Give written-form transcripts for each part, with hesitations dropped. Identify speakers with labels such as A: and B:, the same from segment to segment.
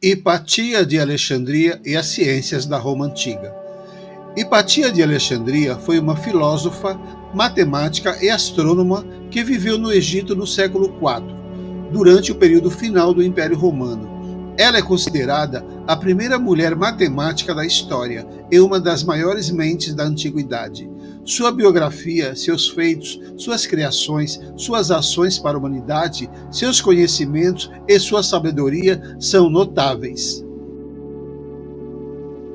A: Hipatia de Alexandria e as ciências da Roma Antiga. Hipatia de Alexandria foi uma filósofa, matemática e astrônoma que viveu no Egito no século IV, durante o período final do Império Romano. Ela é considerada a primeira mulher matemática da história e uma das maiores mentes da antiguidade. Sua biografia, seus feitos, suas criações, suas ações para a humanidade, seus conhecimentos e sua sabedoria são notáveis.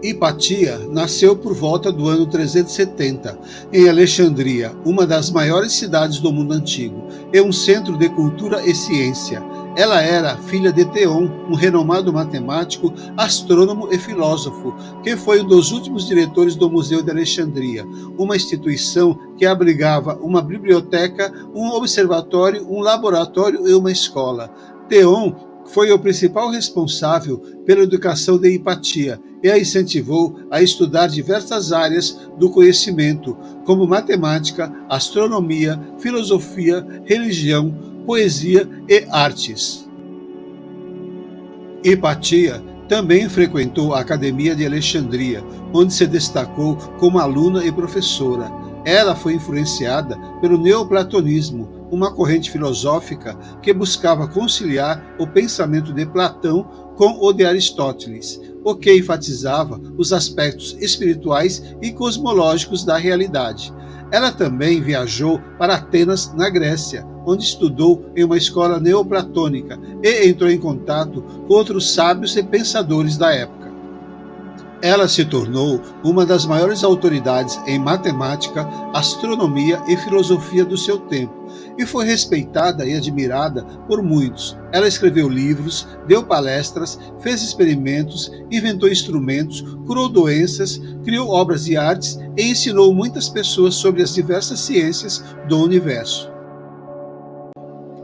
A: Hipatia nasceu por volta do ano 370, em Alexandria, uma das maiores cidades do mundo antigo, e um centro de cultura e ciência. Ela era filha de Teon, um renomado matemático, astrônomo e filósofo, que foi um dos últimos diretores do Museu de Alexandria, uma instituição que abrigava uma biblioteca, um observatório, um laboratório e uma escola. Teon foi o principal responsável pela educação de Hipatia e a incentivou a estudar diversas áreas do conhecimento, como matemática, astronomia, filosofia, religião, poesia e artes. Hipatia também frequentou a Academia de Alexandria, onde se destacou como aluna e professora. Ela foi influenciada pelo neoplatonismo, uma corrente filosófica que buscava conciliar o pensamento de Platão com o de Aristóteles, o que enfatizava os aspectos espirituais e cosmológicos da realidade. Ela também viajou para Atenas, na Grécia, onde estudou em uma escola neoplatônica e entrou em contato com outros sábios e pensadores da época. Ela se tornou uma das maiores autoridades em matemática, astronomia e filosofia do seu tempo, e foi respeitada e admirada por muitos. Ela escreveu livros, deu palestras, fez experimentos, inventou instrumentos, curou doenças, criou obras de artes e ensinou muitas pessoas sobre as diversas ciências do universo.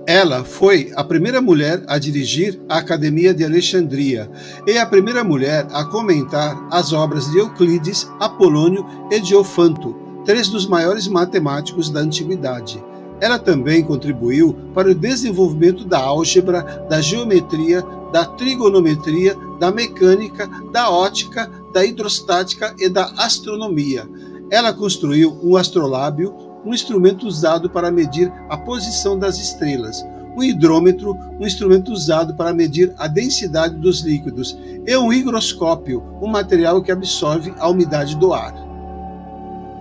A: Ela foi a primeira mulher a dirigir a Academia de Alexandria e a primeira mulher a comentar as obras de Euclides, Apolônio e Diofanto, três dos maiores matemáticos da antiguidade. Ela também contribuiu para o desenvolvimento da álgebra, da geometria, da trigonometria, da mecânica, da ótica, da hidrostática e da astronomia. Ela construiu um astrolábio, um instrumento usado para medir a posição das estrelas, um hidrômetro, um instrumento usado para medir a densidade dos líquidos, e um higroscópio, um material que absorve a umidade do ar.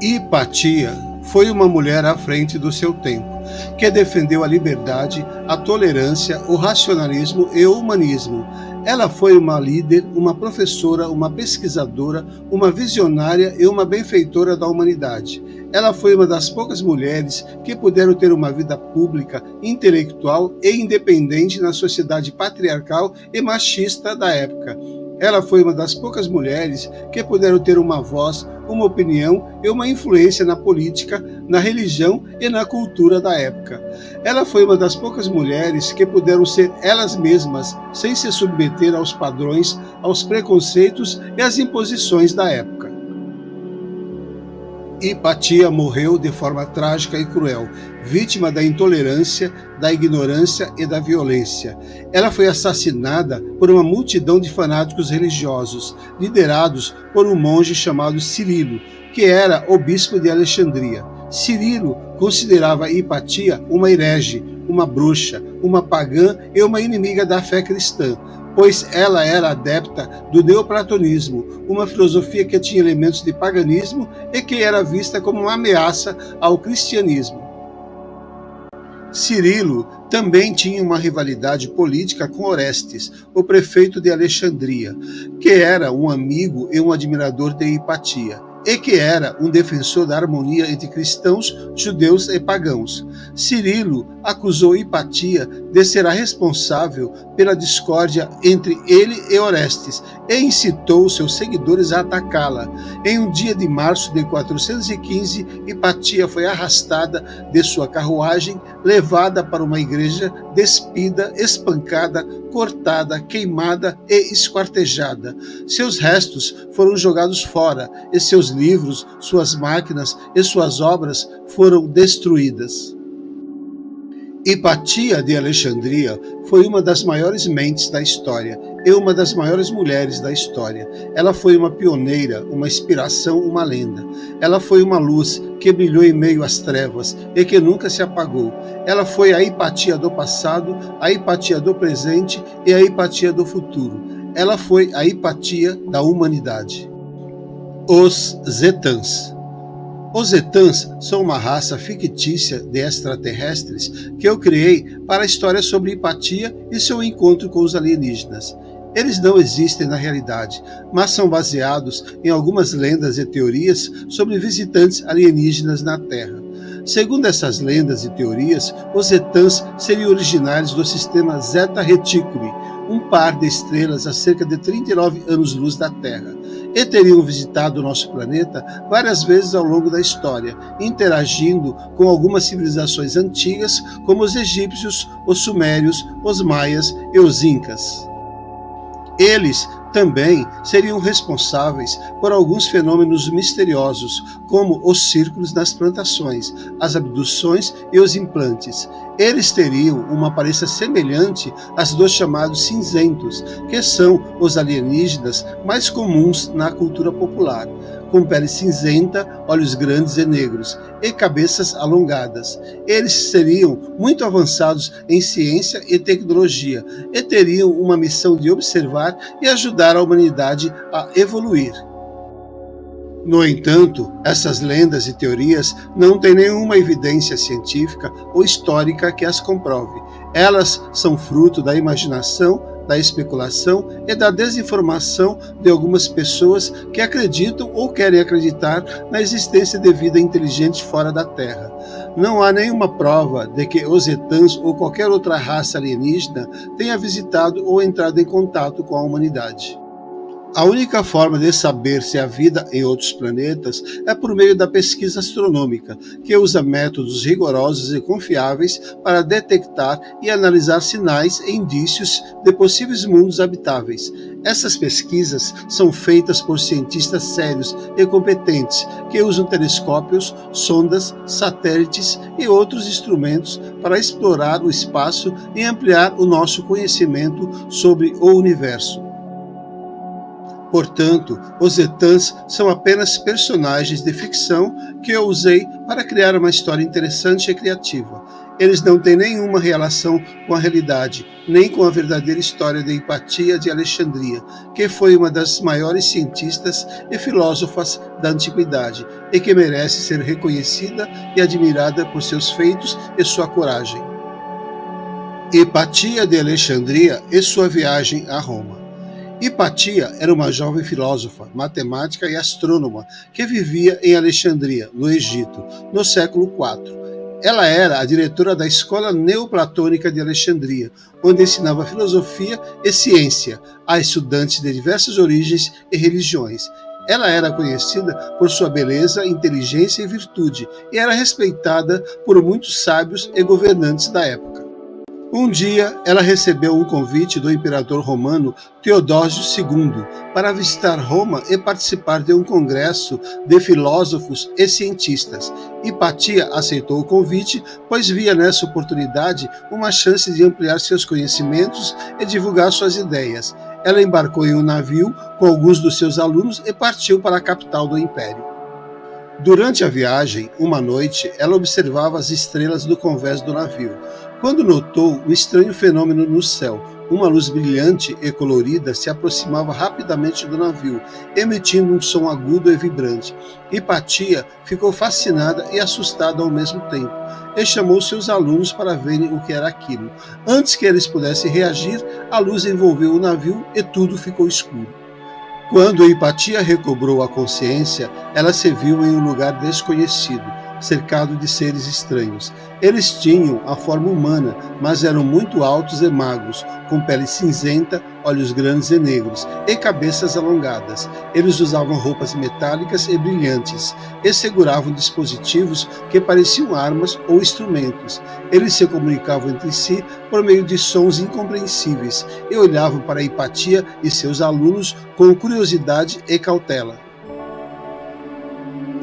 A: Hipatia foi uma mulher à frente do seu tempo, que defendeu a liberdade, a tolerância, o racionalismo e o humanismo. Ela foi uma líder, uma professora, uma pesquisadora, uma visionária e uma benfeitora da humanidade. Ela foi uma das poucas mulheres que puderam ter uma vida pública, intelectual e independente na sociedade patriarcal e machista da época. Ela foi uma das poucas mulheres que puderam ter uma voz, uma opinião e uma influência na política, na religião e na cultura da época. Ela foi uma das poucas mulheres que puderam ser elas mesmas, sem se submeter aos padrões, aos preconceitos e às imposições da época. Hipatia morreu de forma trágica e cruel, vítima da intolerância, da ignorância e da violência. Ela foi assassinada por uma multidão de fanáticos religiosos, liderados por um monge chamado Cirilo, que era o bispo de Alexandria. Cirilo considerava Hipatia uma herege, uma bruxa, uma pagã e uma inimiga da fé cristã, pois ela era adepta do neoplatonismo, uma filosofia que tinha elementos de paganismo e que era vista como uma ameaça ao cristianismo. Cirilo também tinha uma rivalidade política com Orestes, o prefeito de Alexandria, que era um amigo e um admirador de Hipatia, e que era um defensor da harmonia entre cristãos, judeus e pagãos. Cirilo acusou Hipatia de ser a responsável pela discórdia entre ele e Orestes e incitou seus seguidores a atacá-la. Em um dia de março de 415, Hipatia foi arrastada de sua carruagem, levada para uma igreja, despida, espancada, cortada, queimada e esquartejada. Seus restos foram jogados fora e seus livros, suas máquinas e suas obras foram destruídas. Hipatia de Alexandria foi uma das maiores mentes da história. e uma das maiores mulheres da história. Ela foi uma pioneira, uma inspiração, uma lenda. Ela foi uma luz que brilhou em meio às trevas e que nunca se apagou. Ela foi a Hipatia do passado, a Hipatia do presente e a Hipatia do futuro. Ela foi a Hipatia da humanidade. Os Zetãs. Os Zetãs são uma raça fictícia de extraterrestres que eu criei para a história sobre Hipatia e seu encontro com os alienígenas. Eles não existem na realidade, mas são baseados em algumas lendas e teorias sobre visitantes alienígenas na Terra. Segundo essas lendas e teorias, os Zetãs seriam originários do sistema Zeta Reticuli, um par de estrelas a cerca de 39 anos-luz da Terra, e teriam visitado o nosso planeta várias vezes ao longo da história, interagindo com algumas civilizações antigas, como os egípcios, os sumérios, os maias e os incas. Eles também seriam responsáveis por alguns fenômenos misteriosos, como os círculos nas plantações, as abduções e os implantes. Eles teriam uma aparência semelhante às dos chamados cinzentos, que são os alienígenas mais comuns na cultura popular, com pele cinzenta, olhos grandes e negros, e cabeças alongadas. Eles seriam muito avançados em ciência e tecnologia, e teriam uma missão de observar e ajudar a humanidade a evoluir. No entanto, essas lendas e teorias não têm nenhuma evidência científica ou histórica que as comprove. Elas são fruto da imaginação, da especulação e da desinformação de algumas pessoas que acreditam ou querem acreditar na existência de vida inteligente fora da Terra. Não há nenhuma prova de que os Zetãs ou qualquer outra raça alienígena tenha visitado ou entrado em contato com a humanidade. A única forma de saber se há vida em outros planetas é por meio da pesquisa astronômica, que usa métodos rigorosos e confiáveis para detectar e analisar sinais e indícios de possíveis mundos habitáveis. Essas pesquisas são feitas por cientistas sérios e competentes que usam telescópios, sondas, satélites e outros instrumentos para explorar o espaço e ampliar o nosso conhecimento sobre o universo. Portanto, os Zetãs são apenas personagens de ficção que eu usei para criar uma história interessante e criativa. Eles não têm nenhuma relação com a realidade, nem com a verdadeira história de Hipatia de Alexandria, que foi uma das maiores cientistas e filósofas da antiguidade e que merece ser reconhecida e admirada por seus feitos e sua coragem. Hipatia de Alexandria e sua viagem a Roma. Hipatia era uma jovem filósofa, matemática e astrônoma que vivia em Alexandria, no Egito, no século IV. Ela era a diretora da Escola Neoplatônica de Alexandria, onde ensinava filosofia e ciência a estudantes de diversas origens e religiões. Ela era conhecida por sua beleza, inteligência e virtude, e era respeitada por muitos sábios e governantes da época. Um dia, ela recebeu um convite do imperador romano Teodósio II para visitar Roma e participar de um congresso de filósofos e cientistas. Hipatia aceitou o convite, pois via nessa oportunidade uma chance de ampliar seus conhecimentos e divulgar suas ideias. Ela embarcou em um navio com alguns dos seus alunos e partiu para a capital do império. Durante a viagem, uma noite, ela observava as estrelas do convés do navio, quando notou um estranho fenômeno no céu. Uma luz brilhante e colorida se aproximava rapidamente do navio, emitindo um som agudo e vibrante. Hipatia ficou fascinada e assustada ao mesmo tempo, e chamou seus alunos para verem o que era aquilo. Antes que eles pudessem reagir, a luz envolveu o navio e tudo ficou escuro. Quando Hipatia recobrou a consciência, ela se viu em um lugar desconhecido, cercado de seres estranhos. Eles tinham a forma humana, mas eram muito altos e magros, com pele cinzenta, olhos grandes e negros, e cabeças alongadas. Eles usavam roupas metálicas e brilhantes, e seguravam dispositivos que pareciam armas ou instrumentos. Eles se comunicavam entre si por meio de sons incompreensíveis, e olhavam para Hipatia e seus alunos com curiosidade e cautela.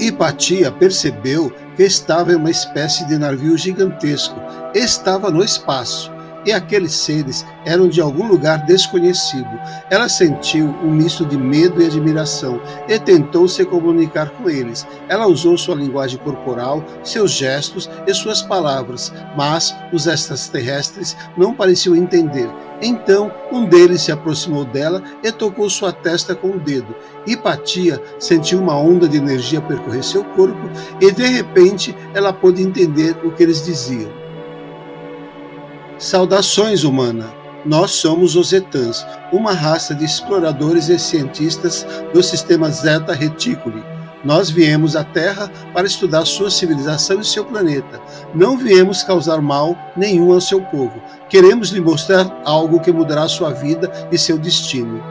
A: Hipatia percebeu que estava em uma espécie de navio gigantesco, estava no espaço, e aqueles seres eram de algum lugar desconhecido. Ela sentiu um misto de medo e admiração e tentou se comunicar com eles. Ela usou sua linguagem corporal, seus gestos e suas palavras, mas os extraterrestres não pareciam entender. Então, um deles se aproximou dela e tocou sua testa com o dedo. Hipatia sentiu uma onda de energia percorrer seu corpo e, de repente, ela pôde entender o que eles diziam. Saudações, humana! Nós somos os Etans, uma raça de exploradores e cientistas do sistema Zeta Reticuli. Nós viemos à Terra para estudar sua civilização e seu planeta. Não viemos causar mal nenhum ao seu povo. Queremos lhe mostrar algo que mudará sua vida e seu destino.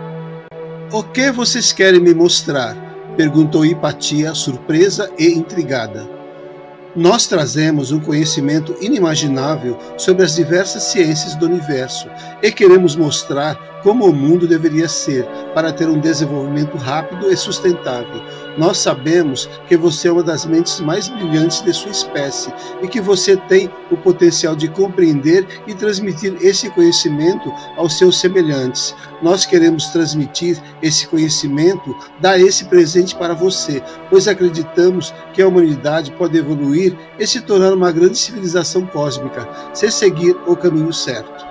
A: O que vocês querem me mostrar? Perguntou Hipatia, surpresa e intrigada. Nós trazemos um conhecimento inimaginável sobre as diversas ciências do universo e queremos mostrar como o mundo deveria ser para ter um desenvolvimento rápido e sustentável. Nós sabemos que você é uma das mentes mais brilhantes de sua espécie e que você tem o potencial de compreender e transmitir esse conhecimento aos seus semelhantes. Nós queremos transmitir esse conhecimento, dar esse presente para você, pois acreditamos que a humanidade pode evoluir e se tornar uma grande civilização cósmica, se seguir o caminho certo.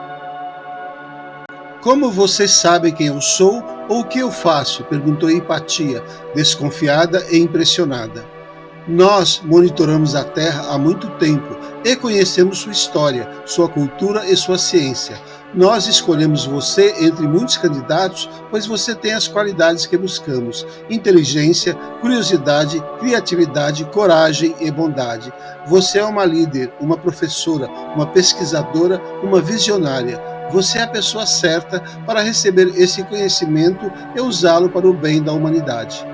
A: Como vocês sabem quem eu sou ou o que eu faço? Perguntou Hipatia, desconfiada e impressionada. Nós monitoramos a Terra há muito tempo e conhecemos sua história, sua cultura e sua ciência. Nós escolhemos você entre muitos candidatos, pois você tem as qualidades que buscamos: inteligência, curiosidade, criatividade, coragem e bondade. Você é uma líder, uma professora, uma pesquisadora, uma visionária. Você é a pessoa certa para receber esse conhecimento e usá-lo para o bem da humanidade.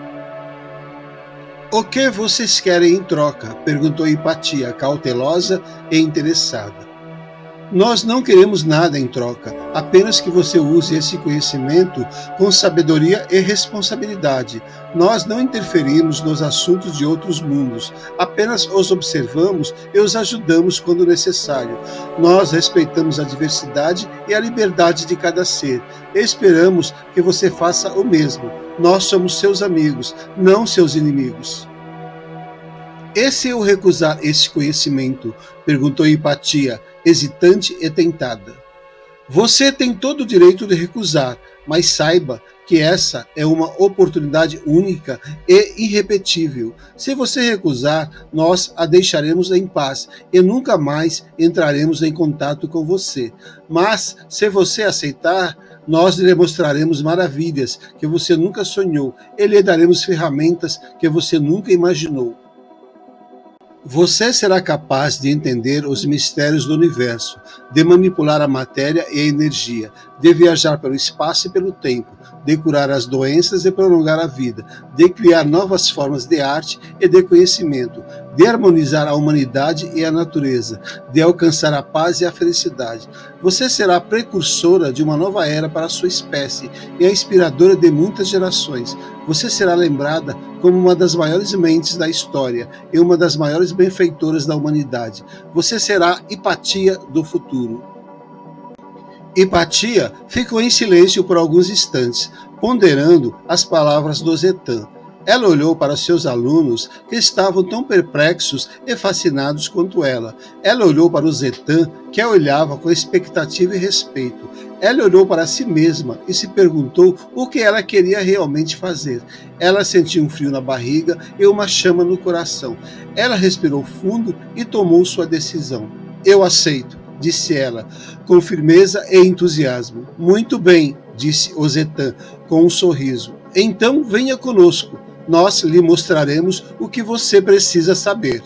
A: O que vocês querem em troca? Perguntou Hipatia, cautelosa e interessada. Nós não queremos nada em troca, apenas que você use esse conhecimento com sabedoria e responsabilidade. Nós não interferimos nos assuntos de outros mundos, apenas os observamos e os ajudamos quando necessário. Nós respeitamos a diversidade e a liberdade de cada ser. Esperamos que você faça o mesmo. Nós somos seus amigos, não seus inimigos. E se eu recusar esse conhecimento? Perguntou Hipatia, hesitante e tentada. Você tem todo o direito de recusar, mas saiba que essa é uma oportunidade única e irrepetível. Se você recusar, nós a deixaremos em paz e nunca mais entraremos em contato com você. Mas, se você aceitar, nós lhe mostraremos maravilhas que você nunca sonhou e lhe daremos ferramentas que você nunca imaginou. Você será capaz de entender os mistérios do universo, de manipular a matéria e a energia, de viajar pelo espaço e pelo tempo, de curar as doenças e prolongar a vida, de criar novas formas de arte e de conhecimento, de harmonizar a humanidade e a natureza, de alcançar a paz e a felicidade. Você será a precursora de uma nova era para a sua espécie e a inspiradora de muitas gerações. Você será lembrada como uma das maiores mentes da história e uma das maiores benfeitoras da humanidade. Você será Hipatia do futuro. Hipatia ficou em silêncio por alguns instantes, ponderando as palavras do Etan. Ela olhou para seus alunos, que estavam tão perplexos e fascinados quanto ela. Ela olhou para o Etan, que a olhava com expectativa e respeito. Ela olhou para si mesma e se perguntou o que ela queria realmente fazer. Ela sentiu um frio na barriga e uma chama no coração. Ela respirou fundo e tomou sua decisão. Eu aceito, disse ela, com firmeza e entusiasmo. Muito bem, disse o Etan, com um sorriso. Então venha conosco. Nós lhe mostraremos o que você precisa saber.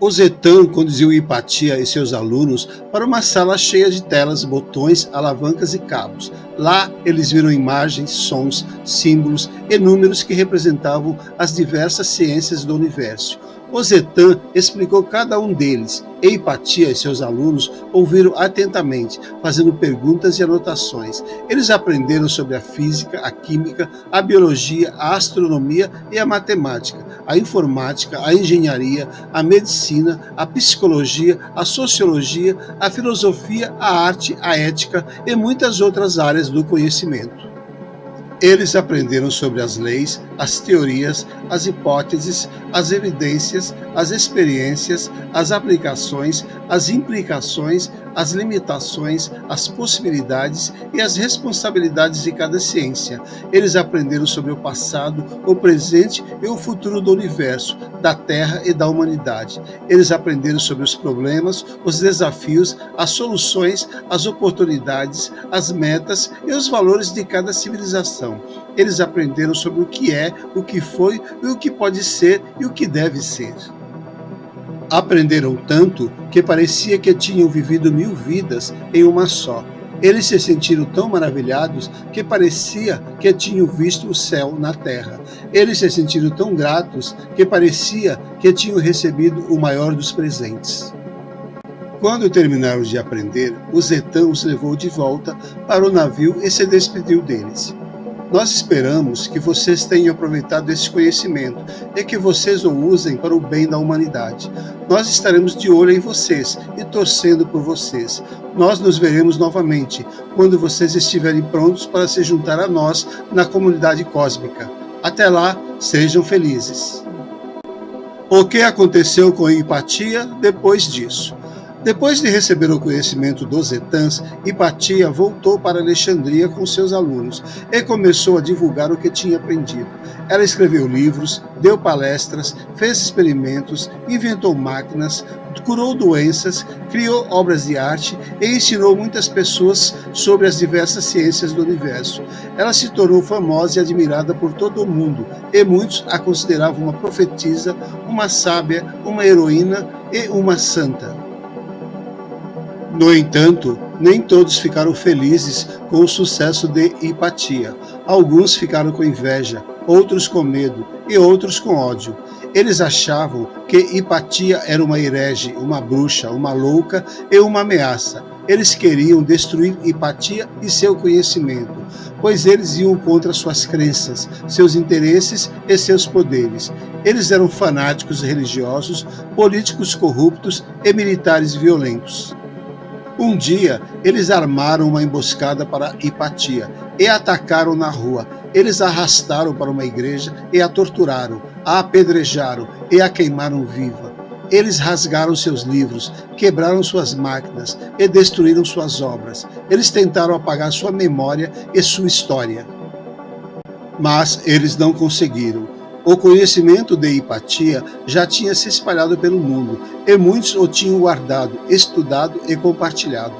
A: O Etan conduziu Hipatia e seus alunos para uma sala cheia de telas, botões, alavancas e cabos. Lá, eles viram imagens, sons, símbolos e números que representavam as diversas ciências do universo. O Zetan explicou cada um deles, e Hipatia e seus alunos ouviram atentamente, fazendo perguntas e anotações. Eles aprenderam sobre a física, a química, a biologia, a astronomia e a matemática, a informática, a engenharia, a medicina, a psicologia, a sociologia, a filosofia, a arte, a ética e muitas outras áreas do conhecimento. Eles aprenderam sobre as leis, as teorias, as hipóteses, as evidências, as experiências, as aplicações, as implicações, as limitações, as possibilidades e as responsabilidades de cada ciência. Eles aprenderam sobre o passado, o presente e o futuro do universo, da Terra e da humanidade. Eles aprenderam sobre os problemas, os desafios, as soluções, as oportunidades, as metas e os valores de cada civilização. Eles aprenderam sobre o que é, o que foi e o que pode ser e o que deve ser. Aprenderam tanto que parecia que tinham vivido 1000 vidas em uma só. Eles se sentiram tão maravilhados que parecia que tinham visto o céu na terra. Eles se sentiram tão gratos que parecia que tinham recebido o maior dos presentes. Quando terminaram de aprender, o Zetan os levou de volta para o navio e se despediu deles. Nós esperamos que vocês tenham aproveitado esse conhecimento e que vocês o usem para o bem da humanidade. Nós estaremos de olho em vocês e torcendo por vocês. Nós nos veremos novamente quando vocês estiverem prontos para se juntar a nós na comunidade cósmica. Até lá, sejam felizes. O que aconteceu com Hipatia depois disso? Depois de receber o conhecimento dos Zetãs, Hipatia voltou para Alexandria com seus alunos e começou a divulgar o que tinha aprendido. Ela escreveu livros, deu palestras, fez experimentos, inventou máquinas, curou doenças, criou obras de arte e ensinou muitas pessoas sobre as diversas ciências do universo. Ela se tornou famosa e admirada por todo o mundo, e muitos a consideravam uma profetisa, uma sábia, uma heroína e uma santa. No entanto, nem todos ficaram felizes com o sucesso de Hipatia. Alguns ficaram com inveja, outros com medo e outros com ódio. Eles achavam que Hipatia era uma herege, uma bruxa, uma louca e uma ameaça. Eles queriam destruir Hipatia e seu conhecimento, pois eles iam contra suas crenças, seus interesses e seus poderes. Eles eram fanáticos religiosos, políticos corruptos e militares violentos. Um dia, eles armaram uma emboscada para Hipatia e a atacaram na rua. Eles a arrastaram para uma igreja e a torturaram, a apedrejaram e a queimaram viva. Eles rasgaram seus livros, quebraram suas máquinas e destruíram suas obras. Eles tentaram apagar sua memória e sua história. Mas eles não conseguiram. O conhecimento de Hipatia já tinha se espalhado pelo mundo, e muitos o tinham guardado, estudado e compartilhado.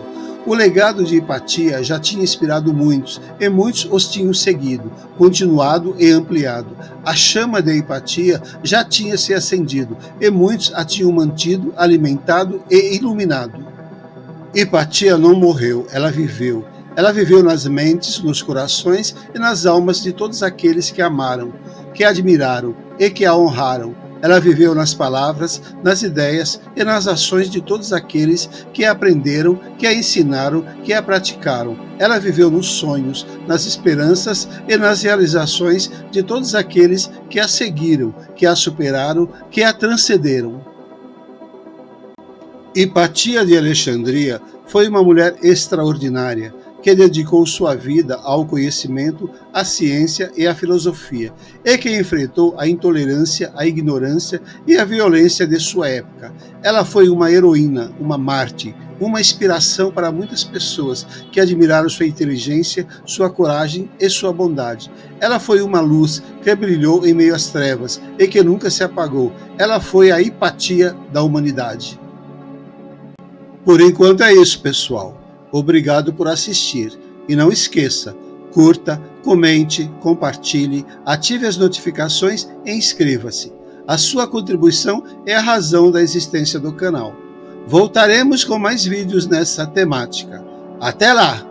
A: O legado de Hipatia já tinha inspirado muitos, e muitos os tinham seguido, continuado e ampliado. A chama de Hipatia já tinha se acendido, e muitos a tinham mantido, alimentado e iluminado. Hipatia não morreu, ela viveu. Ela viveu nas mentes, nos corações e nas almas de todos aqueles que a amaram, que a admiraram e que a honraram. Ela viveu nas palavras, nas ideias e nas ações de todos aqueles que a aprenderam, que a ensinaram, que a praticaram. Ela viveu nos sonhos, nas esperanças e nas realizações de todos aqueles que a seguiram, que a superaram, que a transcenderam. Hipatia de Alexandria foi uma mulher extraordinária, que dedicou sua vida ao conhecimento, à ciência e à filosofia, e que enfrentou a intolerância, a ignorância e a violência de sua época. Ela foi uma heroína, uma mártir, uma inspiração para muitas pessoas que admiraram sua inteligência, sua coragem e sua bondade. Ela foi uma luz que brilhou em meio às trevas e que nunca se apagou. Ela foi a Hipatia da humanidade. Por enquanto é isso, pessoal. Obrigado por assistir. E não esqueça, curta, comente, compartilhe, ative as notificações e inscreva-se. A sua contribuição é a razão da existência do canal. Voltaremos com mais vídeos nessa temática. Até lá!